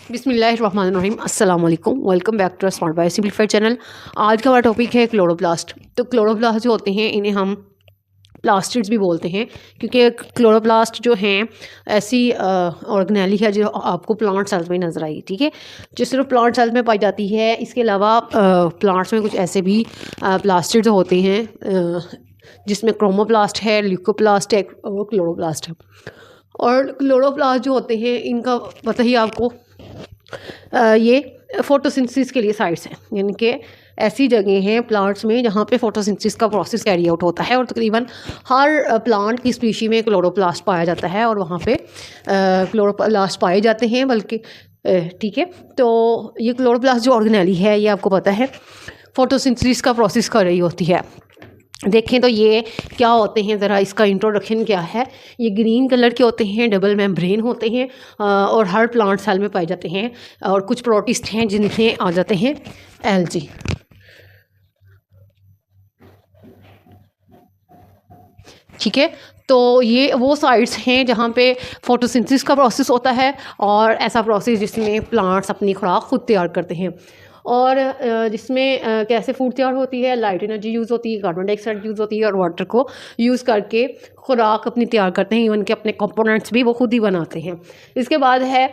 बिस्मिल्लाहिर्रहमानिर्रहीम अस्सलाम वालेकुम। Welcome back to smart by simplified channel. आज का हमारा टॉपिक है क्लोरोप्लास्ट। तो क्लोरोप्लास्ट जो होते हैं इन्हें हम प्लास्टिड्स भी बोलते हैं, क्योंकि क्लोरोप्लास्ट जो हैं ऐसी ऑर्गेनेली है जो आपको प्लांट सेल्स में नज़र आई, ठीक है, जो सिर्फ प्लांट सेल्स में पाई जाती है। इसके अलावा प्लांट्स में कुछ ऐसे भी प्लास्टिड्स होते हैं जिसमें क्रोमोप्लास्ट है, ल्यूकोप्लास्ट है और क्लोरोप्लास्ट है। और क्लोरोप्लास्ट जो होते हैं इनका पता ही आपको, ये फोटोसिंथेसिस के लिए साइट्स हैं, यानी कि ऐसी जगह हैं प्लांट्स में जहाँ पे फोटोसिंथेसिस का प्रोसेस कैरी आउट होता है। और तकरीबन हर प्लांट की स्पीशी में क्लोरोप्लास्ट पाया जाता है और वहाँ पे क्लोरोप्लास्ट पाए जाते हैं, बल्कि ठीक है। तो ये क्लोरोप्लास्ट जो ऑर्गेनेली है ये आपको पता है फोटोसिंथेसिस का प्रोसेस कर रही होती है। देखें तो ये क्या होते हैं, ज़रा इसका इंट्रोडक्शन क्या है। ये ग्रीन कलर के होते हैं, डबल मेम्ब्रेन होते हैं और हर प्लांट सेल में पाए जाते हैं। और कुछ प्रोटिस्ट हैं जिनमें आ जाते हैं एलजी। ठीक है, तो ये वो साइट्स हैं जहाँ पे फोटोसिंथेसिस का प्रोसेस होता है और ऐसा प्रोसेस जिसमें प्लांट्स अपनी खुराक खुद तैयार करते हैं। और जिसमें कैसे फूड तैयार होती है, लाइट एनर्जी यूज़ होती है, कार्बन डाइऑक्साइड यूज़ होती है और वाटर को यूज़ करके खुराक अपनी तैयार करते हैं। इवन के अपने कंपोनेंट्स भी वो खुद ही बनाते हैं। इसके बाद है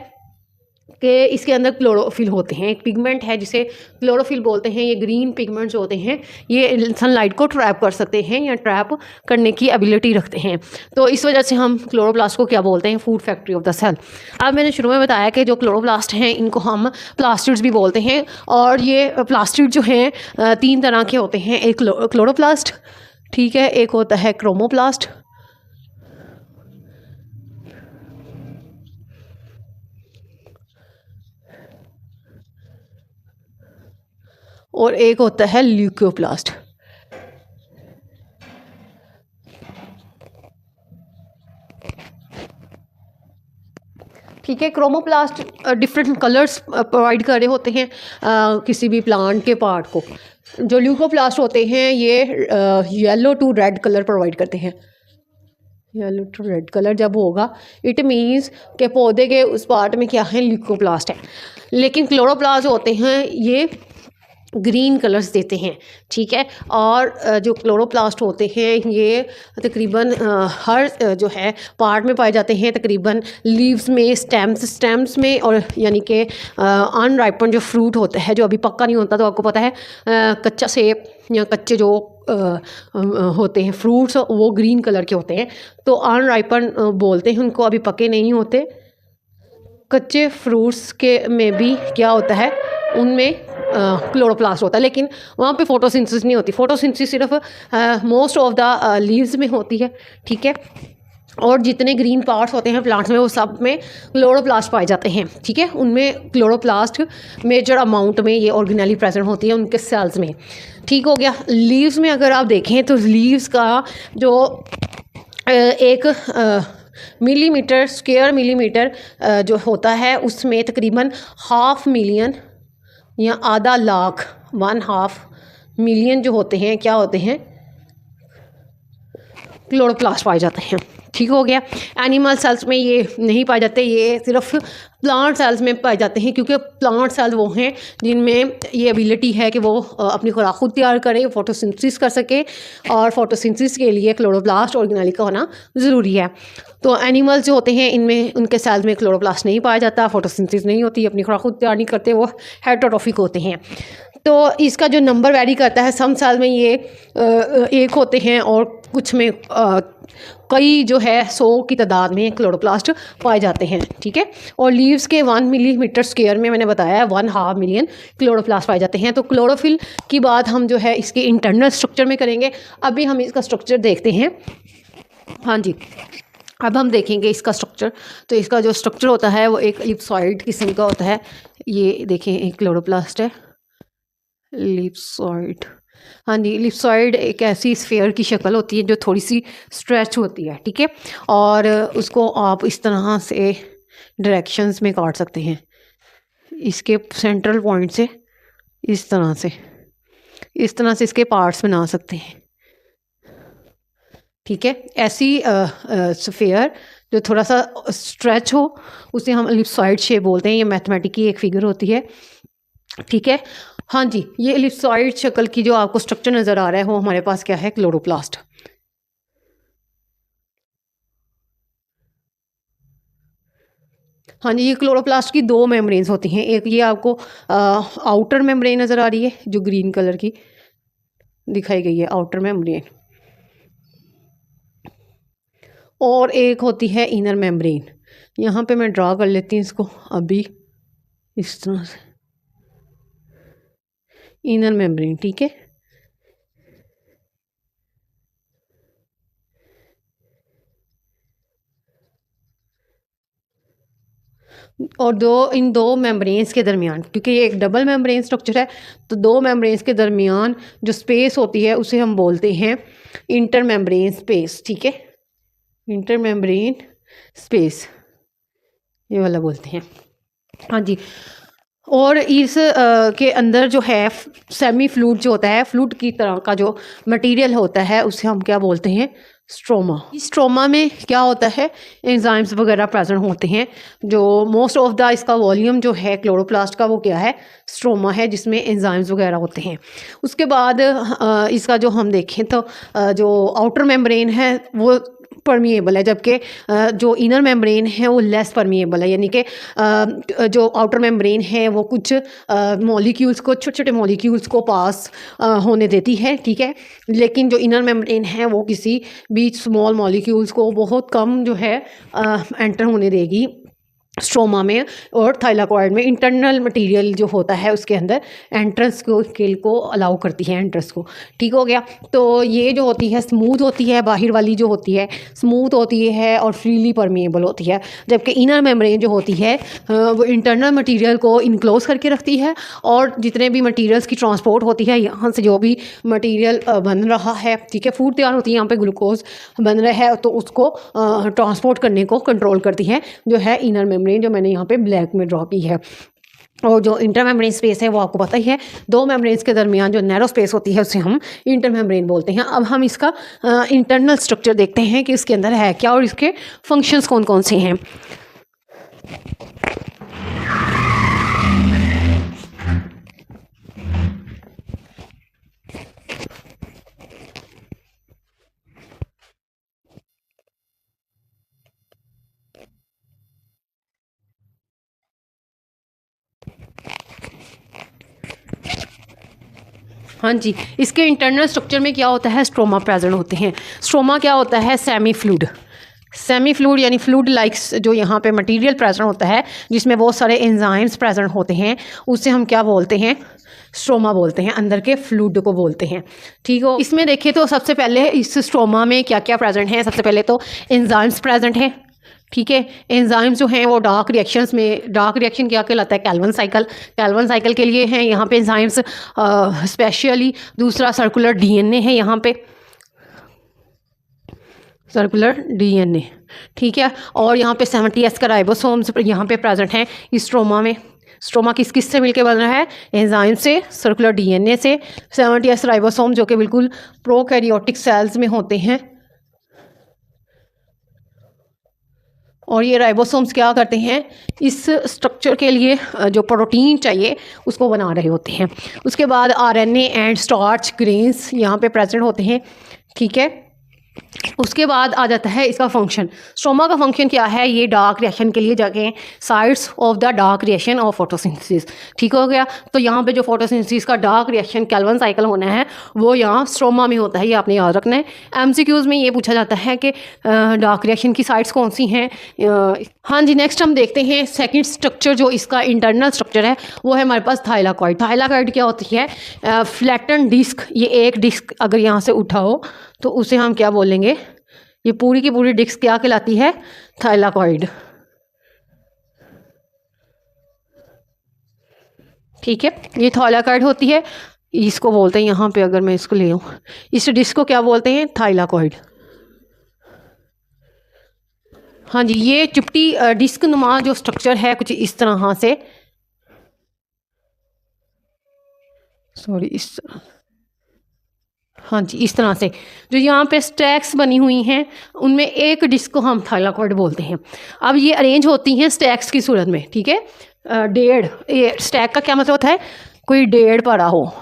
कि इसके अंदर क्लोरोफिल होते हैं, एक पिगमेंट है जिसे क्लोरोफिल बोलते हैं। ये ग्रीन पिगमेंट्स जो होते हैं ये सनलाइट को ट्रैप कर सकते हैं या ट्रैप करने की एबिलिटी रखते हैं। तो इस वजह से हम क्लोरोप्लास्ट को क्या बोलते हैं, food factory of the cell. अब मैंने शुरू में बताया कि जो क्लोरोप्लास्ट हैं इनको हम प्लास्टिड्स भी बोलते हैं। और ये प्लास्टिड जो हैं तीन तरह के होते हैं। एक क्लोरोप्लास्ट, ठीक है, एक होता है क्रोमोप्लास्ट और एक होता है ल्यूकोप्लास्ट। ठीक है, क्रोमोप्लास्ट डिफरेंट कलर्स प्रोवाइड कर रहे होते हैं किसी भी प्लांट के पार्ट को। जो ल्यूकोप्लास्ट होते हैं ये yellow to red colour provide करते हैं। येलो टू रेड कलर जब होगा इट मीन्स के पौधे के उस पार्ट में क्या है, ल्यूकोप्लास्ट है। लेकिन क्लोरोप्लास्ट होते हैं ये ग्रीन कलर्स देते हैं, ठीक है। और जो क्लोरोप्लास्ट होते हैं ये तकरीबन हर जो है पार्ट में पाए जाते हैं, तकरीबन लीव्स में, स्टेम्स में। और यानी कि अनराइपन जो फ्रूट होता है, जो अभी पक्का नहीं होता, तो आपको पता है कच्चा सेब या कच्चे जो होते हैं फ्रूट्स वो ग्रीन कलर के होते हैं। तो अनराइपन बोलते हैं उनको, अभी पके नहीं होते। कच्चे फ्रूट्स के में भी क्या होता है, उनमें क्लोरोप्लास्ट होता है, लेकिन वहाँ पे फोटोसिंथेसिस नहीं होती। फोटोसिंथेसिस सिर्फ मोस्ट ऑफ द लीव्स में होती है, ठीक है। और जितने ग्रीन पार्ट्स होते हैं प्लांट्स में वो सब में क्लोरोप्लास्ट पाए जाते हैं, ठीक है। उनमें क्लोरोप्लास्ट मेजर अमाउंट में ये ऑर्गेनेली प्रेजेंट होती है उनके सेल्स में, ठीक हो गया। लीव्स में अगर आप देखें तो लीव्स का जो एक मिलीमीटर, स्क्वायर मिलीमीटर जो होता है उसमें तकरीबन 500,000 या आधा लाख, 1/2 मिलियन जो होते हैं क्या होते हैं, क्लोरोप्लास्ट पाए जाते हैं, ठीक हो गया। एनिमल सेल्स में ये नहीं पाए जाते, ये सिर्फ प्लांट सेल्स में पाए जाते हैं, क्योंकि प्लांट सेल्स वो हैं जिनमें ये एबिलिटी है कि वो अपनी खुराक खुद तैयार करें, फोटोसिंथेसिस कर सके। और फोटोसिंथेसिस के लिए क्लोरोप्लास्ट ऑर्गेनेली का होना ज़रूरी है। तो एनिमल्स जो होते हैं इनमें, उनके सेल्स में क्लोरोप्लास्ट नहीं पाया जाता, फोटोसिंथेसिस नहीं होती, अपनी खुराक खुद तैयार नहीं करते, वो हेटेरोट्रॉफिक होते हैं। तो इसका जो नंबर वैरी करता है, सम सेल में ये एक होते हैं और कुछ में कई जो है 100 की तादाद में क्लोरोप्लास्ट पाए जाते हैं, ठीक है। और लीव्स के 1 मिलीमीटर स्क्वायर में मैंने बताया है 1/2 मिलियन क्लोरोप्लास्ट पाए जाते हैं। तो क्लोरोफिल की बात हम जो है इसके इंटरनल स्ट्रक्चर में करेंगे। अभी हम इसका स्ट्रक्चर देखते हैं। हाँ जी, अब हम देखेंगे इसका स्ट्रक्चर। तो इसका जो स्ट्रक्चर होता है वो एक इलिप्सॉइड किस्म का होता है। ये देखें, एक क्लोरोप्लास्ट है, इलिप्सॉइड। हाँ जी, इलिप्सॉइड एक ऐसी स्फीयर की शक्ल होती है जो थोड़ी सी स्ट्रेच होती है, ठीक है। और उसको आप इस तरह से डायरेक्शंस में काट सकते हैं, इसके सेंट्रल पॉइंट से इस तरह से इसके पार्ट्स बना सकते हैं, ठीक है। ऐसी स्फीयर जो थोड़ा सा स्ट्रेच हो उसे हम एलिप्सॉइड शेप बोलते हैं। ये मैथमेटिक की एक फिगर होती है, ठीक है। हाँ जी, ये एलिप्सॉइड शक्ल की जो आपको स्ट्रक्चर नज़र आ रहा है वो हमारे पास क्या है, क्लोरोप्लास्ट। हाँ जी, ये क्लोरोप्लास्ट की दो मेम्ब्रेन्स होती हैं। एक ये आपको आउटर मेम्ब्रेन नज़र आ रही है जो ग्रीन कलर की दिखाई गई है, आउटर मेम्ब्रेन, और एक होती है इनर मेम्ब्रेन। यहाँ पे मैं ड्रा कर लेती हूँ इसको अभी इस तरह से, इनर मेम्ब्रेन, ठीक है। और इन दो मेम्ब्रेन्स के दरमियान, क्योंकि ये एक डबल मेम्ब्रेन स्ट्रक्चर है, तो दो मेम्ब्रेन्स के दरमियान जो स्पेस होती है उसे हम बोलते हैं इंटर मेम्ब्रेन स्पेस, ठीक है। इंटर मेम्ब्रेन स्पेस ये वाला बोलते हैं। हाँ जी, और इस के अंदर जो है सेमी फ्लूइड जो होता है, फ्लूइड की तरह का जो मटेरियल होता है उसे हम क्या बोलते हैं, स्ट्रोमा। इस स्ट्रोमा में क्या होता है, एंजाइम्स वगैरह प्रेजेंट होते हैं। जो मोस्ट ऑफ द इसका वॉल्यूम जो है क्लोरोप्लास्ट का वो क्या है, स्ट्रोमा है, जिसमें एंजाइम्स वगैरह होते हैं। उसके बाद इसका जो हम देखें तो जो आउटर मेम्ब्रेन है वो परमिएबल है, जबकि जो इनर मेम्ब्रेन है वो लेस परमिएबल है। यानी कि जो आउटर मेम्ब्रेन है वो कुछ मॉलिक्यूल्स को, छोटे छोटे मॉलिक्यूल्स को पास होने देती है, ठीक है। लेकिन जो इनर मेम्ब्रेन है वो किसी भी स्मॉल मॉलिक्यूल्स को बहुत कम जो है एंटर होने देगी स्ट्रोमा में और थाइलाकॉइड में। इंटरनल मटेरियल जो होता है उसके अंदर एंट्रेंस को अलाउ करती है, एंट्रेंस को, ठीक हो गया। तो ये जो होती है स्मूथ होती है, बाहर वाली जो होती है स्मूथ होती है और फ्रीली परमिएबल होती है, जबकि इनर मेम्ब्रेन जो होती है वो इंटरनल मटेरियल को इनक्लोज करके रखती है, और जितने भी मटेरियल्स की ट्रांसपोर्ट होती है, यहाँ से जो भी मटेरियल बन रहा है, ठीक है, फूड तैयार होती है, यहाँ पे ग्लूकोज बन रहा है, तो उसको ट्रांसपोर्ट करने को कंट्रोल करती है जो है इनर मेम्ब्रेन, जो मैंने यहाँ पे ब्लैक में ड्रॉ की है। और जो इंटर मेम्ब्रेन स्पेस है वो आपको पता ही है, दो मेम्ब्रेन्स के दरमियान जो नैरो स्पेस होती है उसे हम इंटर मेम्ब्रेन बोलते हैं। अब हम इसका इंटरनल स्ट्रक्चर देखते हैं कि इसके अंदर है क्या और इसके फंक्शंस कौन कौन से हैं। हाँ जी, इसके इंटरनल स्ट्रक्चर में क्या होता है, स्ट्रोमा प्रेजेंट होते हैं। स्ट्रोमा क्या होता है, सेमी फ्लूइड, सेमी फ्लूइड यानी फ्लूइड लाइक्स जो यहाँ पे मटेरियल प्रेजेंट होता है जिसमें बहुत सारे एंजाइम्स प्रेजेंट होते हैं, उसे हम क्या बोलते हैं, स्ट्रोमा बोलते हैं, अंदर के फ्लूइड को बोलते हैं, ठीक हो। इसमें देखें तो सबसे पहले इस स्ट्रोमा में क्या क्या प्रेजेंट है। सबसे पहले तो एंजाइम्स प्रेजेंट हैं, ठीक है। एंजाइम्स जो हैं वो डार्क रिएक्शंस में, डार्क रिएक्शन क्या कहलाता है, कैल्विन साइकिल, कैल्विन साइकिल के लिए हैं यहाँ पे एंजाइम्स स्पेशली। दूसरा सर्कुलर डीएनए है यहाँ पे, सर्कुलर डीएनए, ठीक है। और यहाँ पे 70S का राइबोसोम्स यहाँ पे प्रेजेंट हैं इस स्ट्रोमा में। स्ट्रोमा किस किस से मिलकर बन रहा है, एंजाइम से, सर्कुलर डीएनए से, 70S राइबोसोम जो कि बिल्कुल प्रोकैरियोटिक सेल्स में होते हैं। और ये राइबोसोम्स क्या करते हैं, इस स्ट्रक्चर के लिए जो प्रोटीन चाहिए उसको बना रहे होते हैं। उसके बाद आरएनए एंड स्टार्च ग्रेन्स यहाँ पे प्रेजेंट होते हैं, ठीक है। उसके बाद आ जाता है इसका फंक्शन। स्ट्रोमा का फंक्शन क्या है, ये डार्क रिएक्शन के लिए जगह sites of the dark reaction of photosynthesis, ठीक हो गया। तो यहाँ पे जो फोटोसिंथेसिस का डार्क रिएक्शन कैल्विन साइकिल होना है वो यहाँ स्ट्रोमा में होता है, ये आपने याद रखना है। एमसीक्यूज़ में ये पूछा जाता है कि डार्क रिएक्शन की साइट्स कौन सी हैं। हाँ जी, नेक्स्ट हम देखते हैं सेकेंड स्ट्रक्चर, जो इसका इंटरनल स्ट्रक्चर है वो है हमारे पास थाइलाकॉइड। थाइलाकॉइड क्या होती है, फ्लैटन डिस्क, ये एक डिस्क अगर यहाँ से उठाओ तो उसे हम क्या बोलेंगे, ये पूरी की पूरी डिस्क क्या कहलाती है, थाइलाकॉइड, ठीक है। ये थाइलाकॉइड होती है, इसको बोलते हैं यहाँ पे, अगर मैं इसको ले आऊँ, इस डिस्क को क्या बोलते हैं, थाइलाकॉइड। हाँ जी, ये चिपटी डिस्क नुमा जो स्ट्रक्चर है कुछ इस तरह से, सॉरी, इस हाँ जी, इस तरह से जो यहाँ पे स्टैक्स बनी हुई हैं उनमें एक डिस्क को हम थाइलाकॉइड बोलते हैं। अब ये अरेंज होती हैं स्टैक्स की सूरत में, ठीक है। डेढ़, ये स्टैक का क्या मतलब होता है, कोई डेढ़ पड़ा हो,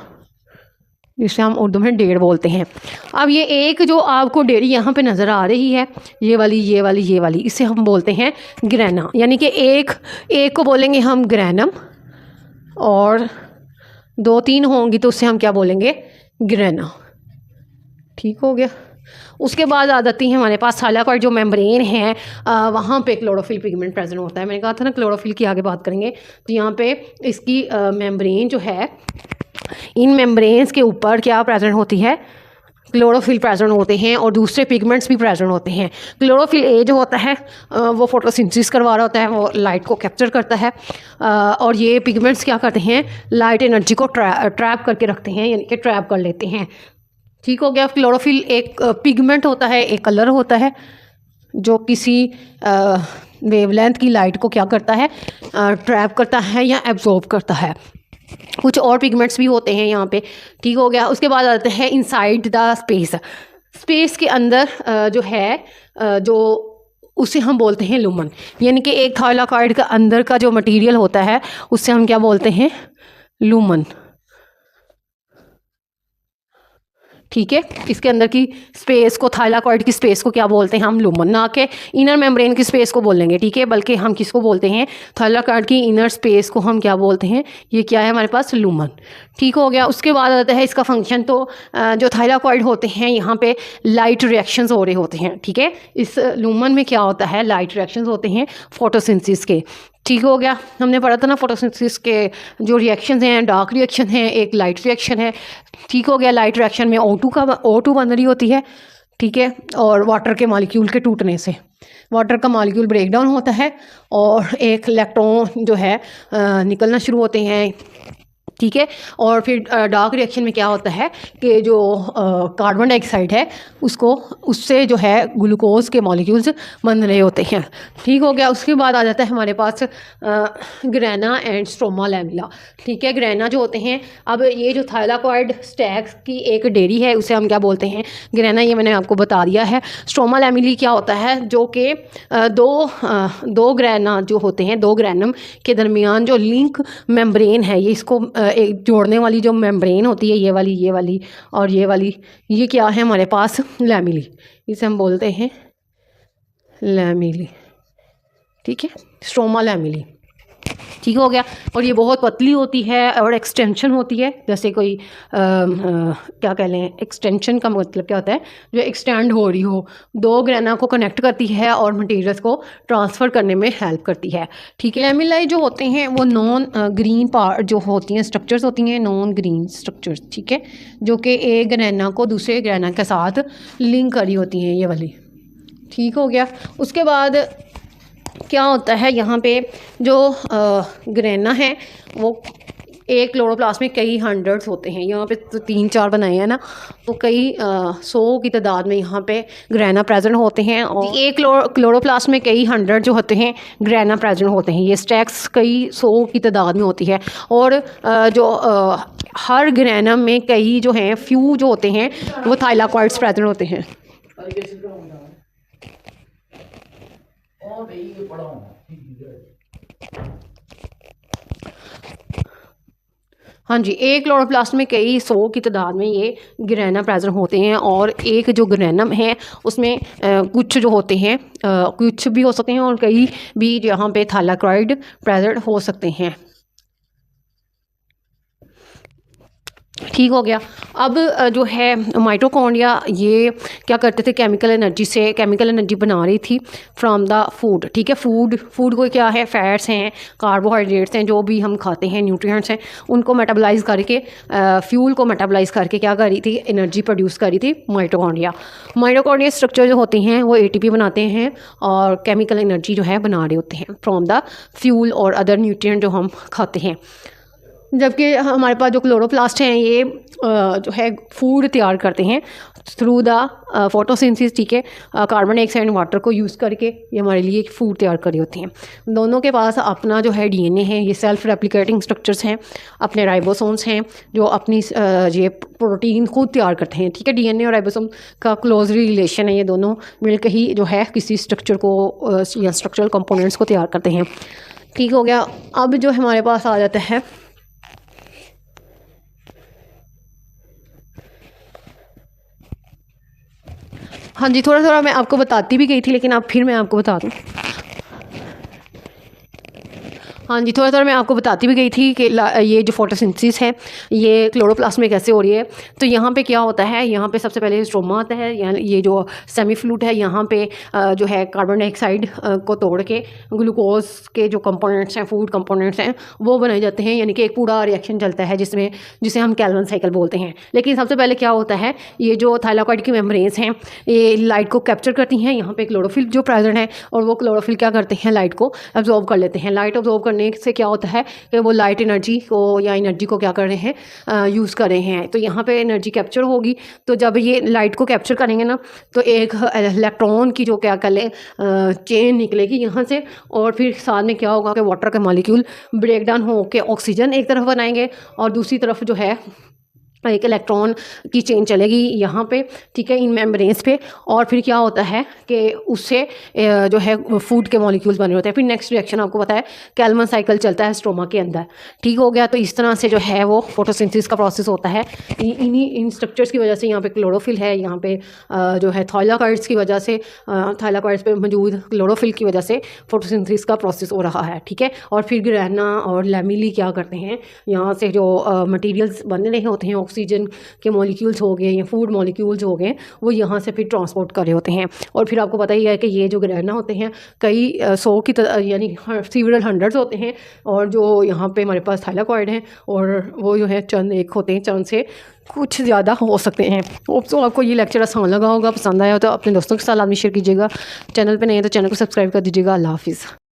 जिसे हम उर्दू में डेढ़ बोलते हैं। अब ये एक जो आपको डेढ़ी यहाँ पे नज़र आ रही है, ये वाली ये वाली ये वाली, इसे हम बोलते हैं ग्रैना, यानी कि एक एक को बोलेंगे हम ग्रैनम, और दो तीन होंगी तो उससे हम क्या बोलेंगे, ग्रैना। ठीक हो गया। उसके बाद आ जाती है हमारे पास थाइलाकॉइड जो मेम्ब्रेन है, वहाँ पे क्लोरोफिल पिगमेंट प्रेजेंट होता है। मैंने कहा था ना क्लोरोफिल की आगे बात करेंगे। तो यहाँ पे इसकी मेम्ब्रेन जो है, इन मेम्ब्रेन्स के ऊपर क्या प्रेजेंट होती है, क्लोरोफिल प्रेजेंट होते हैं और दूसरे पिगमेंट्स भी प्रेजेंट होते हैं। क्लोरोफिल ए जो होता है वो फोटोसिंथेसिस करवा रहा होता है, वो लाइट को कैप्चर करता है, और ये पिगमेंट्स क्या करते हैं, लाइट एनर्जी को ट्रैप करके रखते हैं, यानी कि ट्रैप कर लेते हैं। ठीक हो गया। क्लोरोफिल एक पिगमेंट होता है, एक कलर होता है जो किसी वेवलेंथ की लाइट को क्या करता है, ट्रैप करता है या एब्जॉर्ब करता है। कुछ और पिगमेंट्स भी होते हैं यहाँ पे। ठीक हो गया। उसके बाद आते हैं इनसाइड द स्पेस। स्पेस के अंदर जो है, जो उसे हम बोलते हैं लुमन, यानी कि एक थाइलाकॉइड का अंदर का जो मटेरियल होता है उससे हम क्या बोलते हैं, लुमन। ठीक है। इसके अंदर की स्पेस को, थाइलाकॉइड की स्पेस को क्या बोलते हैं हम, लुमन। ना कि इनर मेम्ब्रेन की स्पेस को बोलेंगे, ठीक है, बल्कि हम किसको बोलते हैं, थाइलाकॉइड की इनर स्पेस को हम क्या बोलते हैं, ये क्या है हमारे पास, लुमन। ठीक हो गया। उसके बाद आता है इसका फंक्शन। तो जो थाइलाकॉइड होते हैं यहाँ पे लाइट रिएक्शंस हो रहे होते हैं, ठीक है। इस लुमन में क्या होता है, लाइट रिएक्शंस होते हैं फोटोसिंथेसिस के। ठीक हो गया। हमने पढ़ा था ना फोटोसिंथेसिस के जो रिएक्शंस हैं, डार्क रिएक्शन है, एक लाइट रिएक्शन है। ठीक हो गया। लाइट रिएक्शन में O2 बन रही होती है, ठीक है, और वाटर के मॉलिक्यूल के टूटने से वाटर का मॉलिक्यूल ब्रेक डाउन होता है और एक इलेक्ट्रॉन जो है निकलना शुरू होते हैं, ठीक है। और फिर डार्क रिएक्शन में क्या होता है कि जो कार्बन डाइऑक्साइड है उससे जो है ग्लूकोज के मॉलिक्यूल्स बन रहे होते हैं। ठीक हो गया। उसके बाद आ जाता है हमारे पास ग्रैना एंड स्ट्रोमा लैमेला। ठीक है। ग्रैना जो होते हैं, अब ये जो थाइलाकॉइड स्टैक्स की एक डेरी है उसे हम क्या बोलते हैं, ग्रैना, ये मैंने आपको बता दिया है। स्ट्रोमा लैमेली क्या होता है, जो कि दो ग्रैना जो होते हैं, दो ग्रैनम के दरमियान जो लिंक मेम्ब्रेन है, ये इसको एक जोड़ने वाली जो मेम्ब्रेन होती है, ये वाली और ये वाली, ये क्या है हमारे पास, लैमेली, इसे हम बोलते हैं लैमेली। ठीक है, स्ट्रोमा लैमेली। ठीक हो गया। और ये बहुत पतली होती है और एक्सटेंशन होती है, जैसे कोई क्या कह लें, एक्सटेंशन का मतलब क्या होता है, जो एक्सटेंड हो रही हो, दो ग्रैना को कनेक्ट करती है और मटेरियल्स को ट्रांसफ़र करने में हेल्प करती है। ठीक है। लैमेलाई जो होते हैं वो नॉन ग्रीन पार्ट जो होती हैं, स्ट्रक्चर्स होती हैं, नॉन ग्रीन स्ट्रक्चर्स, ठीक है, जो कि एक ग्रैना को दूसरे ग्रैना के साथ लिंक करी होती हैं, ये वाली। ठीक हो गया। उसके बाद क्या होता है, यहाँ पे जो ग्रैना है वो एक क्लोरोप्लास्ट में कई हंड्रेड्स होते हैं। यहाँ पे तो 3-4 बनाए हैं ना, तो कई 100 की तादाद में यहाँ पे ग्रैना प्रेजेंट होते हैं। और एक क्लोरोप्लास्ट में कई हंड्रेड जो होते हैं ग्रैना प्रेजेंट होते हैं। ये स्टैक्स कई 100 की तादाद में होती है। और जो हर ग्रैना में कई जो हैं, फ्यू जो होते हैं वो थाइलाकॉइड्स प्रेजेंट होते हैं। हाँ जी, एक क्लोरोप्लास्ट में कई 100 की तादाद में ये ग्रैना प्रेजेंट होते हैं। और एक जो ग्रैनम है उसमें कुछ जो होते हैं, कुछ भी हो सकते हैं और कई भी यहाँ पे थाइलाकॉइड प्रेजेंट हो सकते हैं। ठीक हो गया। अब जो है माइटोकॉन्ड्रिया, ये क्या करते थे, केमिकल एनर्जी बना रही थी फ्रॉम द फूड। ठीक है। फूड को क्या है, फैट्स हैं, कार्बोहाइड्रेट्स हैं, जो भी हम खाते हैं, न्यूट्रिएंट्स हैं, उनको मेटाबोलाइज करके फ्यूल को मेटाबोलाइज करके क्या कर रही थी, एनर्जी प्रोड्यूस कर रही थी माइटोकॉन्ड्रिया स्ट्रक्चर जो होते हैं वो ATP बनाते हैं और केमिकल एनर्जी जो है बना रहे होते हैं फ्रॉम द फ्यूल और अदर न्यूट्रिएंट जो हम खाते हैं। जबकि हमारे पास जो क्लोरोप्लास्ट हैं ये जो है फूड तैयार करते हैं थ्रू द फोटोसिंथेसिस, ठीक है। कार्बन डाइऑक्साइड वाटर को यूज़ करके ये हमारे लिए फूड तैयार कर रही होती हैं। दोनों के पास अपना जो है डीएनए है, ये सेल्फ रेप्लिकेटिंग स्ट्रक्चर्स हैं, अपने राइबोसोम्स हैं जो अपनी ये प्रोटीन खुद तैयार करते हैं, ठीक है। डीएनए और राइबोसोम का क्लोजली रिलेशन है, ये दोनों मिलकर ही जो है किसी स्ट्रक्चर को या स्ट्रक्चरल कंपोनेंट्स को तैयार करते हैं, ठीक हो गया। अब जो हमारे पास आ जाता है हाँ जी, थोड़ा थोड़ा मैं आपको बताती भी गई थी, लेकिन अब फिर मैं आपको बता दूँ। हाँ जी, थोड़ा थोड़ा मैं आपको बताती भी गई थी कि ये जो फोटोसिंथेसिस है ये क्लोरोप्लास्ट में कैसे हो रही है। तो यहाँ पे क्या होता है, यहाँ पे सबसे पहले स्ट्रोमा आता है, यानी ये जो सेमी फ्लूइड है, यहाँ पे जो है कार्बन डाइऑक्साइड को तोड़ के ग्लूकोज के जो कंपोनेंट्स हैं, फूड कंपोनेंट्स हैं, वो बनाए जाते हैं। यानी कि एक पूरा रिएक्शन चलता है जिसमें जिसे हम कैल्विन साइकिल बोलते हैं। लेकिन सबसे पहले क्या होता है, ये जो थाइलाकॉइड की मेम्ब्रेन्स हैं ये लाइट को कैप्चर करती हैं। यहाँ पे क्लोरोफिल जो प्रेजेंट है और वो क्लोरोफिल क्या करते हैं, लाइट को एब्जॉर्ब कर लेते हैं। लाइट ऑब्जॉर्ब करने से क्या होता है कि वो लाइट एनर्जी को या एनर्जी को क्या कर रहे हैं, यूज़ कर रहे हैं। तो यहाँ पे एनर्जी कैप्चर होगी। तो जब ये लाइट को कैप्चर करेंगे ना, तो एक इलेक्ट्रॉन की जो क्या कर ले चेन निकलेगी यहाँ से, और फिर साथ में क्या होगा कि वाटर के मॉलिक्यूल ब्रेक डाउन होकर ऑक्सीजन एक तरफ बनाएंगे और दूसरी तरफ जो है एक इलेक्ट्रॉन की चेन चलेगी यहाँ पे, ठीक है, इन मेम्ब्रेन्स पे। और फिर क्या होता है कि उससे जो है फूड के मॉलिक्यूल्स बने होते हैं। फिर नेक्स्ट रिएक्शन आपको पता है कैल्विन साइकिल चलता है स्ट्रोमा के अंदर, ठीक हो गया। तो इस तरह से जो है वो फोटोसिंथेसिस का प्रोसेस होता है। इन स्ट्रक्चर्स की वजह से यहाँ पे क्लोरोफिल है, यहाँ पे जो है थाइलाकॉइड्स की वजह से, थाइलाकॉइड्स पे मौजूद क्लोरोफिल की वजह से फोटोसिंथेसिस का प्रोसेस हो रहा है, ठीक है। और फिर ग्रैना और लैमिली क्या करते हैं, यहाँ से जो मटीरियल्स बन रहे होते हैं, ऑक्सीजन के मॉलिक्यूल्स हो गए या फूड मॉलिक्यूल्स हो गए, वो यहाँ से फिर ट्रांसपोर्ट कर रहे होते हैं। और फिर आपको पता ही है कि ये जो ग्रैना होते हैं कई 100 की यानी सीवरल हंड्रेड्स होते हैं, और जो यहाँ पे हमारे पास थाइलाकॉइड हैं और वो जो है चंद एक होते हैं, चंद से कुछ ज़्यादा हो सकते हैं। तो आपको ये लेक्चर आसान लगा होगा, पसंद आया हो तो अपने दोस्तों के साथ आदमी शेयर कीजिएगा। चैनल पे नहीं है तो चैनल को सब्सक्राइब कर दीजिएगा। अल्लाह हाफिज़।